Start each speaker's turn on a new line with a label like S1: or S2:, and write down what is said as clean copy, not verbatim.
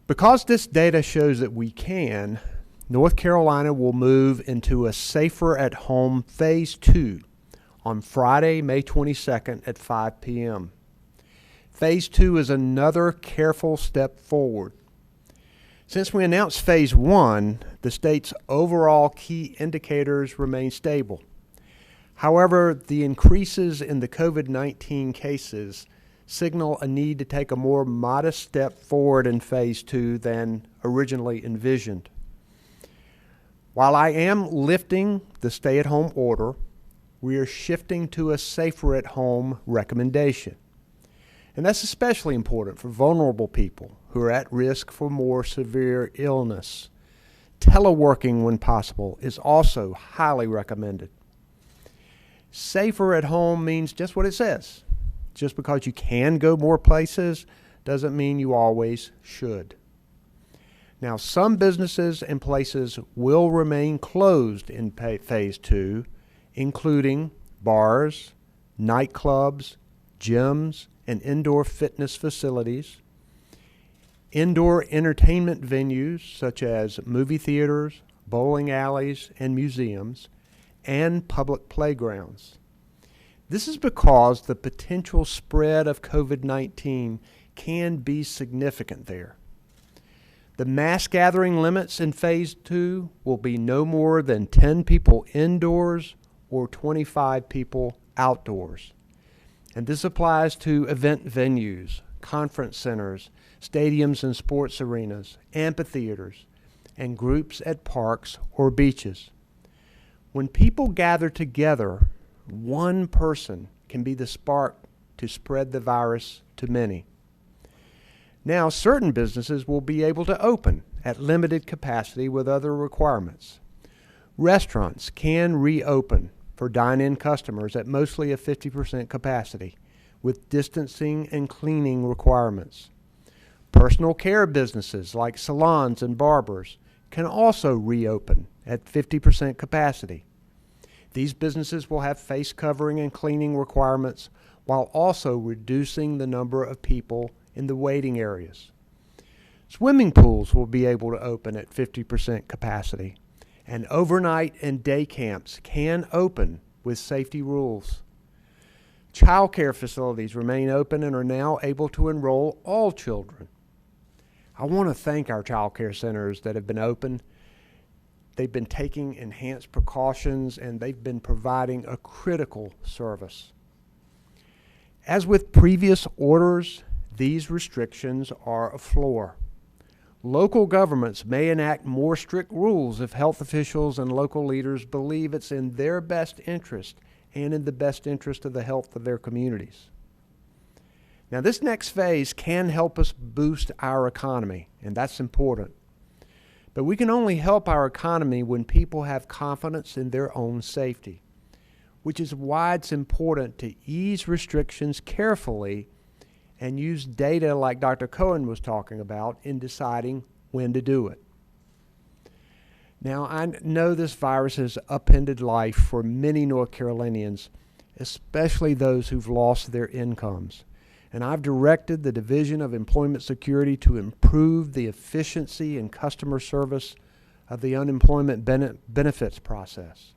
S1: Because this data shows that we can, North Carolina will move into a safer at home phase 2 on Friday, May 22nd at 5 p.m. Phase 2 is another careful step forward. Since we announced phase 1, the state's overall key indicators remain stable. However, the increases in the COVID-19 cases signal a need to take a more modest step forward in phase 2 than originally envisioned. While I am lifting the stay-at-home order, we are shifting to a safer-at-home recommendation. And that's especially important for vulnerable people who are at risk for more severe illness. Teleworking, when possible, is also highly recommended. Safer at home means just what it says. Just because you can go more places doesn't mean you always should. Now, some businesses and places will remain closed in phase 2, including bars, nightclubs, gyms, and indoor fitness facilities, indoor entertainment venues such as movie theaters, bowling alleys, and museums, and public playgrounds. This is because the potential spread of COVID-19 can be significant there. The mass gathering limits in phase 2 will be no more than 10 people indoors or 25 people outdoors. And this applies to event venues, conference centers, stadiums and sports arenas, amphitheaters, and groups at parks or beaches. When people gather together, one person can be the spark to spread the virus to many. Now, certain businesses will be able to open at limited capacity with other requirements. Restaurants can reopen for dine-in customers at mostly a 50% capacity with distancing and cleaning requirements. Personal care businesses like salons and barbers can also reopen at 50% capacity. These businesses will have face covering and cleaning requirements while also reducing the number of people in the waiting areas. Swimming pools will be able to open at 50% capacity, and overnight and day camps can open with safety rules. Child care facilities remain open and are now able to enroll all children. I want to thank our child care centers that have been open. They've been taking enhanced precautions and they've been providing a critical service. As with previous orders, these restrictions are a floor. Local governments may enact more strict rules if health officials and local leaders believe it's in their best interest and in the best interest of the health of their communities. Now, this next phase can help us boost our economy, and that's important. But we can only help our economy when people have confidence in their own safety, which is why it's important to ease restrictions carefully and use data like Dr. Cohen was talking about in deciding when to do it. Now, I know this virus has upended life for many North Carolinians, especially those who've lost their incomes. And I've directed the Division of Employment Security to improve the efficiency and customer service of the unemployment benefits process.